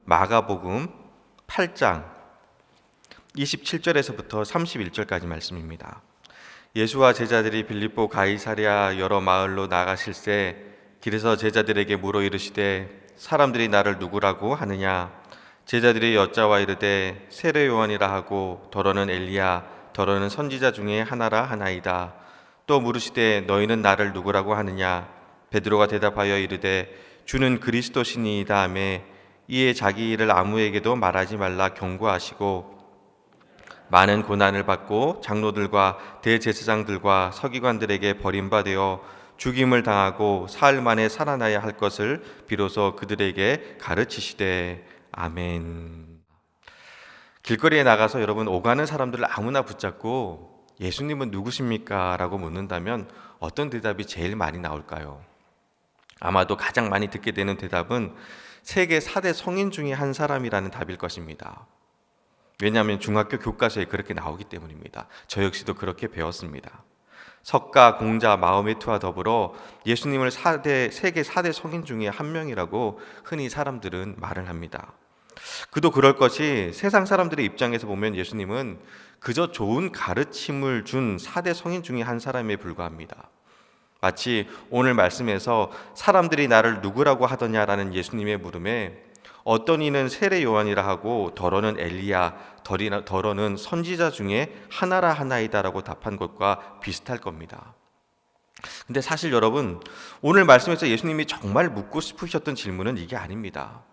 마가복음 8장 27절에서부터 31절까지 말씀입니다. 예수와 제자들이 빌립보 가이사랴 여러 마을로 나가실새 길에서 제자들에게 물어 이르시되 사람들이 나를 누구라고 하느냐? 제자들이 여짜와 이르되 세례 요한이라 하고 더러는 엘리야 더러는 선지자 중에 하나라 하나이다. 또 물으시되 너희는 나를 누구라고 하느냐? 베드로가 대답하여 이르되 주는 그리스도시니이다 하매 이에 자기 일을 아무에게도 말하지 말라 경고하시고 많은 고난을 받고 장로들과 대제사장들과 서기관들에게 버림받아 죽임을 당하고 사흘 만에 살아나야 할 것을 비로소 그들에게 가르치시되 아멘. 길거리에 나가서 여러분 오가는 사람들을 아무나 붙잡고 예수님은 누구십니까? 라고 묻는다면 어떤 대답이 제일 많이 나올까요? 아마도 가장 많이 듣게 되는 대답은 세계 4대 성인 중에 한 사람이라는 답일 것입니다. 왜냐하면 중학교 교과서에 그렇게 나오기 때문입니다. 저 역시도 그렇게 배웠습니다. 석가, 공자, 마호메트와 더불어 예수님을 세계 4대 성인 중에 한 명이라고 흔히 사람들은 말을 합니다. 그도 그럴 것이 세상 사람들의 입장에서 보면 예수님은 그저 좋은 가르침을 준 4대 성인 중에 한 사람에 불과합니다. 마치 오늘 말씀에서 사람들이 나를 누구라고 하더냐라는 예수님의 물음에 어떤 이는 세례 요한이라 하고 더러는 엘리야 더러는 선지자 중에 하나라 하나이다라고 답한 것과 비슷할 겁니다. 근데 사실 여러분 오늘 말씀에서 예수님이 정말 묻고 싶으셨던 질문은 이게 아닙니다.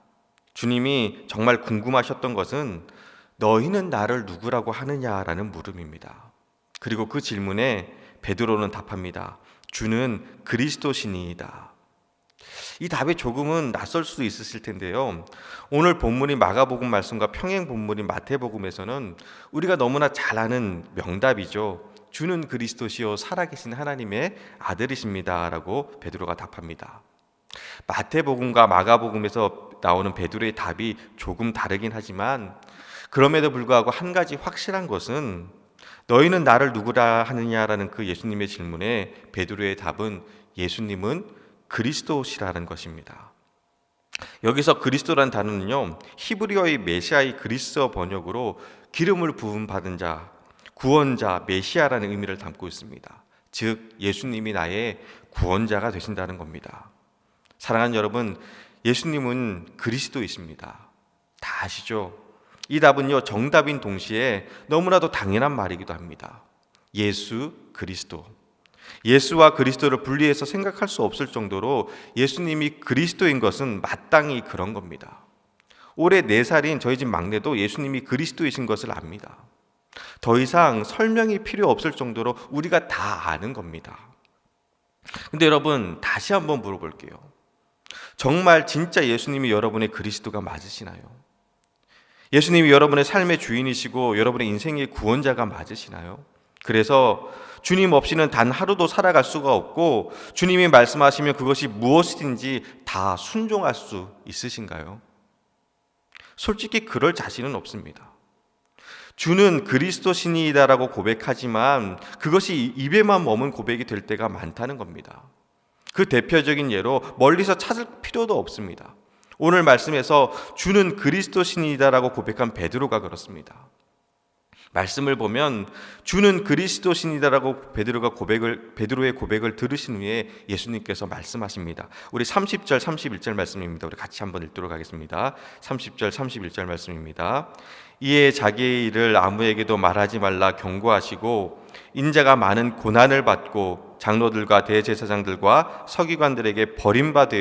주님이 정말 궁금하셨던 것은 너희는 나를 누구라고 하느냐라는 물음입니다. 그리고 그 질문에 베드로는 답합니다. 주는 그리스도시니이다. 이 답이 조금은 낯설 수도 있으실 텐데요. 오늘 본문인 마가복음 말씀과 평행 본문인 마태복음에서는 우리가 너무나 잘 아는 명답이죠. 주는 그리스도시요 살아계신 하나님의 아들이십니다 라고 베드로가 답합니다. 마태복음과 마가복음에서 나오는 베드로의 답이 조금 다르긴 하지만 그럼에도 불구하고 한 가지 확실한 것은 너희는 나를 누구라 하느냐라는 그 예수님의 질문에 베드로의 답은 예수님은 그리스도시라는 것입니다. 여기서 그리스도란 단어는요 히브리어의 메시아의 그리스어 번역으로 기름을 부음 받은 자, 구원자, 메시아라는 의미를 담고 있습니다. 즉 예수님이 나의 구원자가 되신다는 겁니다. 사랑하는 여러분, 예수님은 그리스도이십니다. 다 아시죠? 이 답은요 정답인 동시에 너무나도 당연한 말이기도 합니다. 예수 그리스도. 예수와 그리스도를 분리해서 생각할 수 없을 정도로 예수님이 그리스도인 것은 마땅히 그런 겁니다. 올해 4살인 저희 집 막내도 예수님이 그리스도이신 것을 압니다. 더 이상 설명이 필요 없을 정도로 우리가 다 아는 겁니다. 근데 여러분 다시 한번 물어볼게요. 정말 진짜 예수님이 여러분의 그리스도가 맞으시나요? 예수님이 여러분의 삶의 주인이시고 여러분의 인생의 구원자가 맞으시나요? 그래서 주님 없이는 단 하루도 살아갈 수가 없고 주님이 말씀하시면 그것이 무엇이든지 다 순종할 수 있으신가요? 솔직히 그럴 자신은 없습니다. 주는 그리스도시니이다라고 고백하지만 그것이 입에만 머문 고백이 될 때가 많다는 겁니다. 그 대표적인 예로 멀리서 찾을 필요도 없습니다. 오늘 말씀에서 주는 그리스도시니이다라고 고백한 베드로가 그렇습니다. 말씀을 보면 주는 그리스도시니다라고 베드로의 고백을 들으신 후에 예수님께서 말씀하십니다. 우리 30절 31절 말씀입니다. 우리 같이 한번 읽도록 하겠습니다. 30절 31절 말씀입니다. 이에 자기의 일을 아무에게도 말하지 말라 경고하시고 인자가 많은 고난을 받고 장로들과 대제사장들과 서기관들에게 버림받아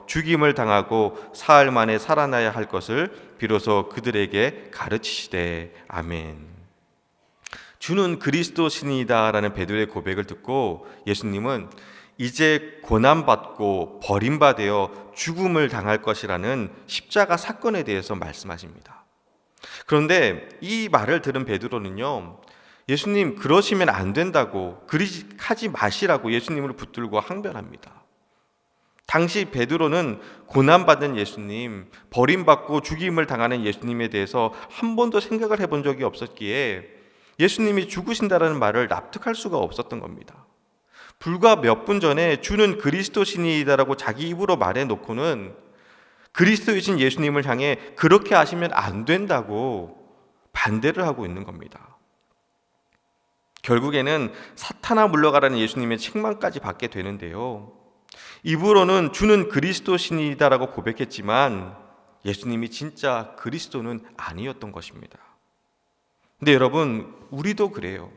죽임을 당하고 사흘 만에 살아나야 할 것을 비로소 그들에게 가르치시되 아멘. 주는 그리스도시니이다라는 베드로의 고백을 듣고 예수님은 이제 고난받고 버림받아 죽음을 당할 것이라는 십자가 사건에 대해서 말씀하십니다. 그런데 이 말을 들은 베드로는요 예수님 그러시면 안 된다고 그리하지 마시라고 예수님을 붙들고 항변합니다. 당시 베드로는 고난받은 예수님, 버림받고 죽임을 당하는 예수님에 대해서 한 번도 생각을 해본 적이 없었기에 예수님이 죽으신다라는 말을 납득할 수가 없었던 겁니다. 불과 몇 분 전에 주는 그리스도시니이다라고 자기 입으로 말해놓고는 그리스도이신 예수님을 향해 그렇게 하시면 안 된다고 반대를 하고 있는 겁니다. 결국에는 사탄아 물러가라는 예수님의 책망까지 받게 되는데요. 입으로는 주는 그리스도신이다라고 고백했지만 예수님이 진짜 그리스도는 아니었던 것입니다. 근데 여러분, 우리도 그래요.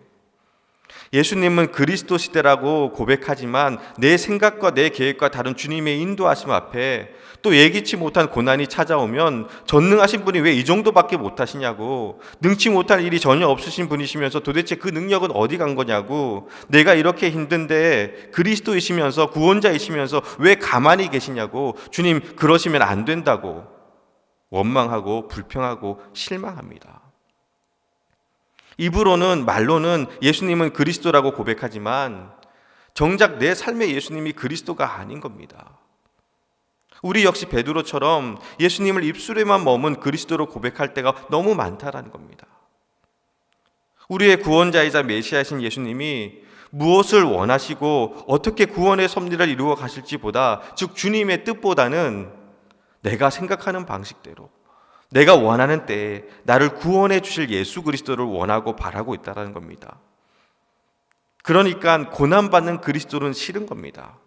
예수님은 그리스도시대라고 고백하지만 내 생각과 내 계획과 다른 주님의 인도하심 앞에 또 예기치 못한 고난이 찾아오면 전능하신 분이 왜 이 정도밖에 못하시냐고, 능치 못할 일이 전혀 없으신 분이시면서 도대체 그 능력은 어디 간 거냐고, 내가 이렇게 힘든데 그리스도이시면서 구원자이시면서 왜 가만히 계시냐고, 주님 그러시면 안 된다고 원망하고 불평하고 실망합니다. 입으로는, 말로는 예수님은 그리스도라고 고백하지만 정작 내 삶의 예수님이 그리스도가 아닌 겁니다. 우리 역시 베드로처럼 예수님을 입술에만 머문 그리스도로 고백할 때가 너무 많다라는 겁니다. 우리의 구원자이자 메시아이신 예수님이 무엇을 원하시고 어떻게 구원의 섭리를 이루어 가실지 보다, 즉 주님의 뜻보다는 내가 생각하는 방식대로 내가 원하는 때에 나를 구원해 주실 예수 그리스도를 원하고 바라고 있다는 겁니다. 그러니까 고난받는 그리스도는 싫은 겁니다.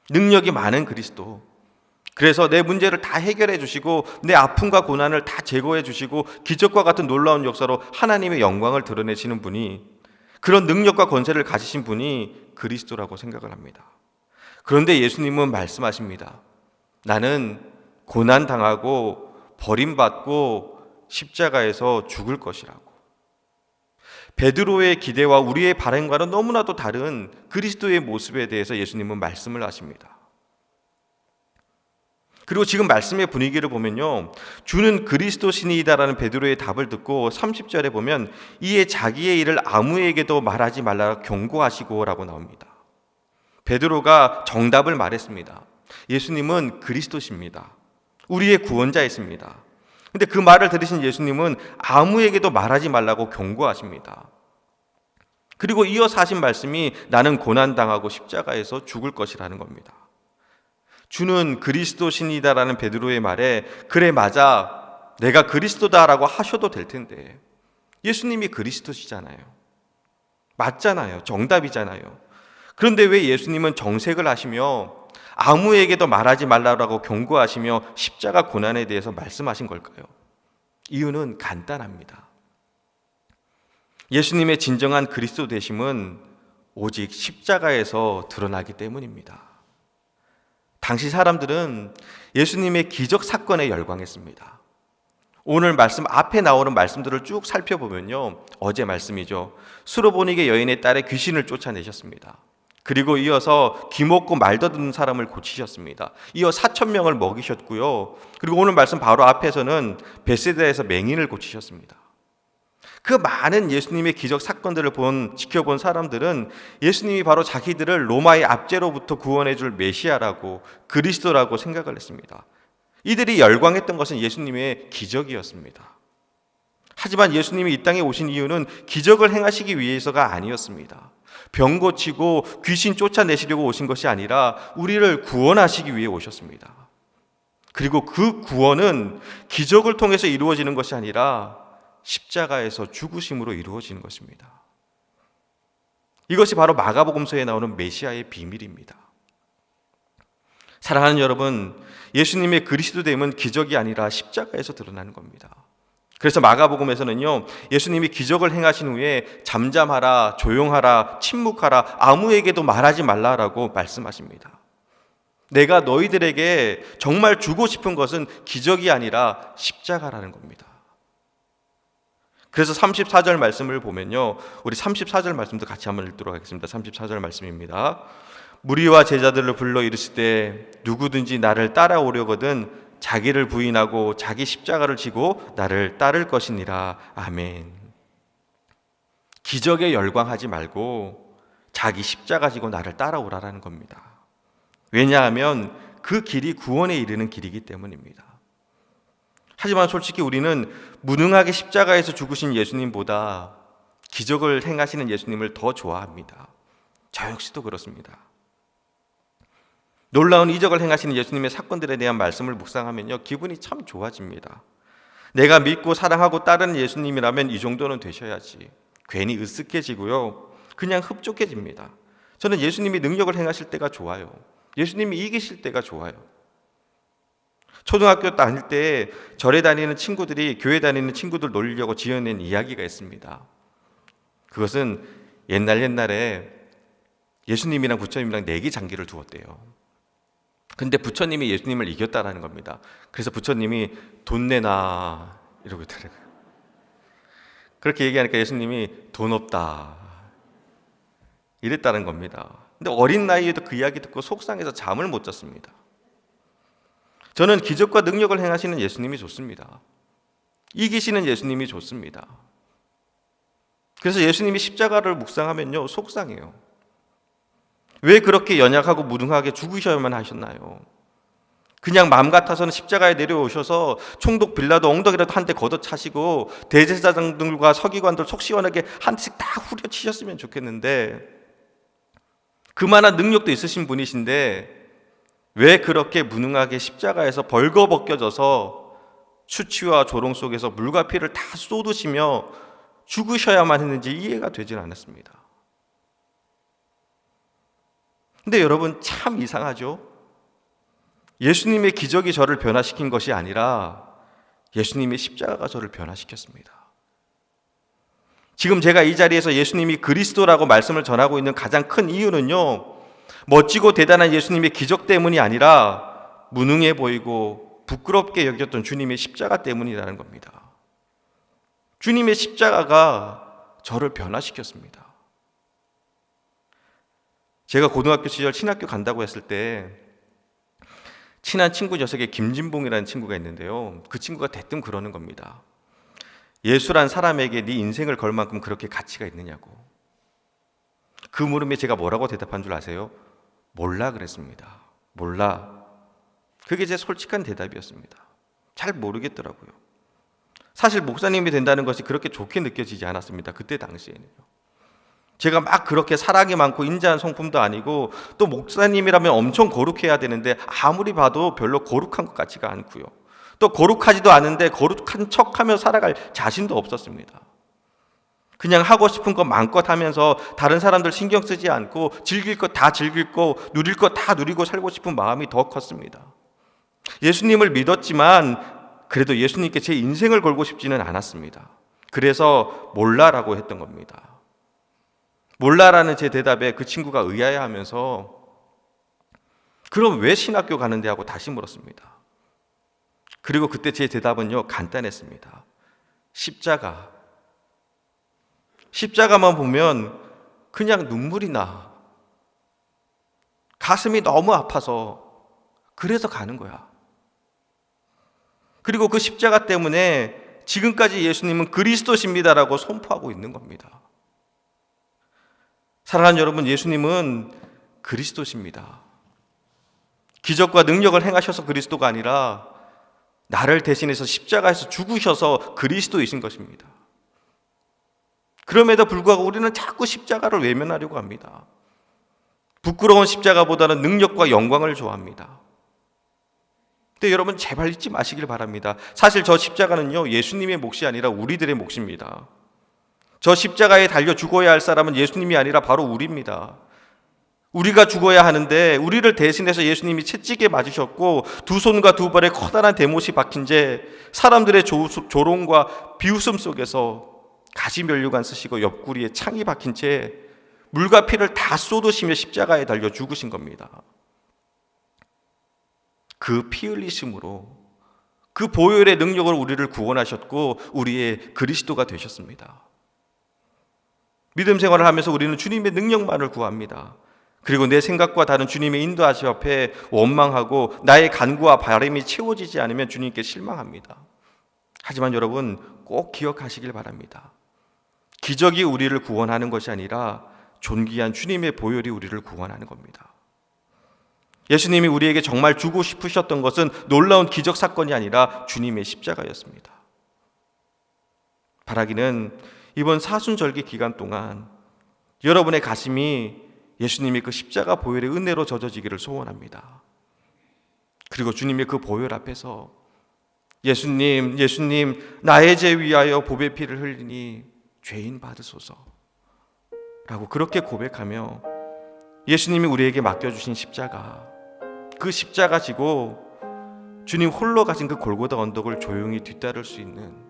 능력이 많은 그리스도, 그래서 내 문제를 다 해결해 주시고 내 아픔과 고난을 다 제거해 주시고 기적과 같은 놀라운 역사로 하나님의 영광을 드러내시는 분이, 그런 능력과 권세를 가지신 분이 그리스도라고 생각을 합니다. 그런데 예수님은 말씀하십니다. 나는 고난당하고 버림받고 십자가에서 죽을 것이라고. 베드로의 기대와 우리의 바람과는 너무나도 다른 그리스도의 모습에 대해서 예수님은 말씀을 하십니다. 그리고 지금 말씀의 분위기를 보면요, 주는 그리스도신이다라는 베드로의 답을 듣고 30절에 보면 이에 자기의 일을 아무에게도 말하지 말라 경고하시고 라고 나옵니다. 베드로가 정답을 말했습니다. 예수님은 그리스도십니다. 우리의 구원자이십니다. 근데 그 말을 들으신 예수님은 아무에게도 말하지 말라고 경고하십니다. 그리고 이어서 하신 말씀이 나는 고난당하고 십자가에서 죽을 것이라는 겁니다. 주는 그리스도신이다라는 베드로의 말에 그래 맞아, 내가 그리스도다라고 하셔도 될 텐데, 예수님이 그리스도시잖아요. 맞잖아요. 정답이잖아요. 그런데 왜 예수님은 정색을 하시며 아무에게도 말하지 말라고 경고하시며 십자가 고난에 대해서 말씀하신 걸까요? 이유는 간단합니다. 예수님의 진정한 그리스도 되심은 오직 십자가에서 드러나기 때문입니다. 당시 사람들은 예수님의 기적 사건에 열광했습니다. 오늘 말씀 앞에 나오는 말씀들을 쭉 살펴보면요, 어제 말씀이죠. 수로보니게 여인의 딸의 귀신을 쫓아내셨습니다. 그리고 이어서 귀먹고 말 더듬는 사람을 고치셨습니다. 이어 4,000명을 먹이셨고요. 그리고 오늘 말씀 바로 앞에서는 베세다에서 맹인을 고치셨습니다. 그 많은 예수님의 기적 사건들을 지켜본 사람들은 예수님이 바로 자기들을 로마의 압제로부터 구원해 줄 메시아라고, 그리스도라고 생각을 했습니다. 이들이 열광했던 것은 예수님의 기적이었습니다. 하지만 예수님이 이 땅에 오신 이유는 기적을 행하시기 위해서가 아니었습니다. 병 고치고 귀신 쫓아내시려고 오신 것이 아니라 우리를 구원하시기 위해 오셨습니다. 그리고 그 구원은 기적을 통해서 이루어지는 것이 아니라 십자가에서 죽으심으로 이루어지는 것입니다. 이것이 바로 마가복음서에 나오는 메시아의 비밀입니다. 사랑하는 여러분, 예수님의 그리스도됨은 기적이 아니라 십자가에서 드러나는 겁니다. 그래서 마가복음에서는요, 예수님이 기적을 행하신 후에 잠잠하라, 조용하라, 침묵하라, 아무에게도 말하지 말라라고 말씀하십니다. 내가 너희들에게 정말 주고 싶은 것은 기적이 아니라 십자가라는 겁니다. 그래서 34절 말씀을 보면요, 우리 34절 말씀도 같이 한번 읽도록 하겠습니다. 34절 말씀입니다. 무리와 제자들을 불러 이르시되 누구든지 나를 따라오려거든 자기를 부인하고 자기 십자가를 지고 나를 따를 것이니라. 아멘. 기적에 열광하지 말고 자기 십자가 지고 나를 따라오라라는 겁니다. 왜냐하면 그 길이 구원에 이르는 길이기 때문입니다. 하지만 솔직히 우리는 무능하게 십자가에서 죽으신 예수님보다 기적을 행하시는 예수님을 더 좋아합니다. 저 역시도 그렇습니다. 놀라운 이적을 행하시는 예수님의 사건들에 대한 말씀을 묵상하면요, 기분이 참 좋아집니다. 내가 믿고 사랑하고 따르는 예수님이라면 이 정도는 되셔야지. 괜히 으쓱해지고요, 그냥 흡족해집니다. 저는 예수님이 능력을 행하실 때가 좋아요. 예수님이 이기실 때가 좋아요. 초등학교 다닐 때 절에 다니는 친구들이 교회 다니는 친구들 놀리려고 지어낸 이야기가 있습니다. 그것은 옛날에 예수님이랑 부처님이랑 내기 장기를 두었대요. 근데 부처님이 예수님을 이겼다라는 겁니다. 그래서 부처님이 돈 내놔 이러고 있더라고요. 그렇게 얘기하니까 예수님이 돈 없다 이랬다는 겁니다. 근데 어린 나이에도 그 이야기 듣고 속상해서 잠을 못 잤습니다. 저는 기적과 능력을 행하시는 예수님이 좋습니다. 이기시는 예수님이 좋습니다. 그래서 예수님이 십자가를 묵상하면요, 속상해요. 왜 그렇게 연약하고 무능하게 죽으셔야만 하셨나요? 그냥 마음 같아서는 십자가에 내려오셔서 총독 빌라도 엉덩이라도 한 대 걷어차시고 대제사장들과 서기관들 속 시원하게 한 대씩 다 후려치셨으면 좋겠는데, 그만한 능력도 있으신 분이신데 왜 그렇게 무능하게 십자가에서 벌거벗겨져서 수치와 조롱 속에서 물과 피를 다 쏟으시며 죽으셔야만 했는지 이해가 되질 않았습니다. 근데 여러분, 참 이상하죠? 예수님의 기적이 저를 변화시킨 것이 아니라 예수님의 십자가가 저를 변화시켰습니다. 지금 제가 이 자리에서 예수님이 그리스도라고 말씀을 전하고 있는 가장 큰 이유는요, 멋지고 대단한 예수님의 기적 때문이 아니라 무능해 보이고 부끄럽게 여겼던 주님의 십자가 때문이라는 겁니다. 주님의 십자가가 저를 변화시켰습니다. 제가 고등학교 시절 신학교 간다고 했을 때 친한 친구 녀석에 김진봉이라는 친구가 있는데요, 그 친구가 대뜸 그러는 겁니다. 예수란 사람에게 네 인생을 걸 만큼 그렇게 가치가 있느냐고. 그 물음에 제가 뭐라고 대답한 줄 아세요? 몰라 그랬습니다. 몰라. 그게 제 솔직한 대답이었습니다. 잘 모르겠더라고요. 사실 목사님이 된다는 것이 그렇게 좋게 느껴지지 않았습니다. 그때 당시에는요. 제가 막 그렇게 사랑이 많고 인자한 성품도 아니고, 또 목사님이라면 엄청 거룩해야 되는데 아무리 봐도 별로 거룩한 것 같지가 않고요. 또 거룩하지도 않은데 거룩한 척하며 살아갈 자신도 없었습니다. 그냥 하고 싶은 거 마음껏 하면서 다른 사람들 신경 쓰지 않고 즐길 것 다 즐기고 누릴 것 다 누리고 살고 싶은 마음이 더 컸습니다. 예수님을 믿었지만 그래도 예수님께 제 인생을 걸고 싶지는 않았습니다. 그래서 몰라라고 했던 겁니다. 몰라라는 제 대답에 그 친구가 의아해하면서 그럼 왜 신학교 가는데 하고 다시 물었습니다. 그리고 그때 제 대답은요, 간단했습니다. 십자가만 보면 그냥 눈물이 나. 가슴이 너무 아파서 그래서 가는 거야. 그리고 그 십자가 때문에 지금까지 예수님은 그리스도십니다라고 선포하고 있는 겁니다. 사랑하는 여러분, 예수님은 그리스도십니다. 기적과 능력을 행하셔서 그리스도가 아니라 나를 대신해서 십자가에서 죽으셔서 그리스도이신 것입니다. 그럼에도 불구하고 우리는 자꾸 십자가를 외면하려고 합니다. 부끄러운 십자가보다는 능력과 영광을 좋아합니다. 근데 여러분, 제발 잊지 마시길 바랍니다. 사실 저 십자가는요, 예수님의 몫이 아니라 우리들의 몫입니다. 저 십자가에 달려 죽어야 할 사람은 예수님이 아니라 바로 우리입니다. 우리가 죽어야 하는데 우리를 대신해서 예수님이 채찍에 맞으셨고 두 손과 두 발에 커다란 대못이 박힌 채 사람들의 조롱과 비웃음 속에서 가시면류관 쓰시고 옆구리에 창이 박힌 채 물과 피를 다 쏟으시며 십자가에 달려 죽으신 겁니다. 그 피 흘리심으로, 그 보혈의 능력으로 우리를 구원하셨고 우리의 그리스도가 되셨습니다. 믿음 생활을 하면서 우리는 주님의 능력만을 구합니다. 그리고 내 생각과 다른 주님의 인도하심 앞에 원망하고 나의 간구와 바람이 채워지지 않으면 주님께 실망합니다. 하지만 여러분, 꼭 기억하시길 바랍니다. 기적이 우리를 구원하는 것이 아니라 존귀한 주님의 보혈이 우리를 구원하는 겁니다. 예수님이 우리에게 정말 주고 싶으셨던 것은 놀라운 기적 사건이 아니라 주님의 십자가였습니다. 바라기는 이번 사순절기 기간 동안 여러분의 가슴이 예수님의 그 십자가 보혈의 은혜로 젖어지기를 소원합니다. 그리고 주님의 그 보혈 앞에서 예수님 나의 죄 위하여 보배 피를 흘리니 죄인 받으소서 라고 그렇게 고백하며 예수님이 우리에게 맡겨주신 십자가, 그 십자가 지고 주님 홀로 가신 그 골고다 언덕을 조용히 뒤따를 수 있는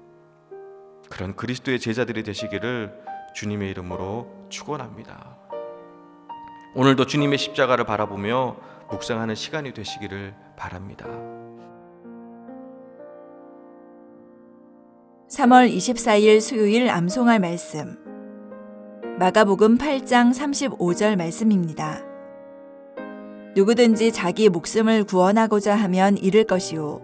그런 그리스도의 제자들이 되시기를 주님의 이름으로 축원합니다. 오늘도 주님의 십자가를 바라보며 묵상하는 시간이 되시기를 바랍니다. 3월 24일 수요일 암송할 말씀, 마가복음 8장 35절 말씀입니다. 누구든지 자기 목숨을 구원하고자 하면 잃을 것이요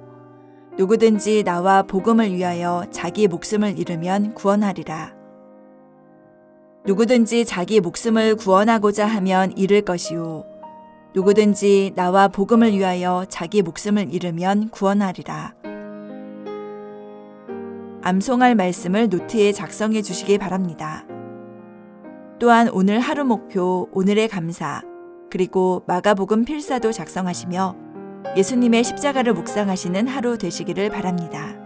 누구든지 나와 복음을 위하여 자기 목숨을 잃으면 구원하리라. 누구든지 자기 목숨을 구원하고자 하면 잃을 것이요 누구든지 나와 복음을 위하여 자기 목숨을 잃으면 구원하리라. 암송할 말씀을 노트에 작성해 주시기 바랍니다. 또한 오늘 하루 목표, 오늘의 감사, 그리고 마가복음 필사도 작성하시며 예수님의 십자가를 묵상하시는 하루 되시기를 바랍니다.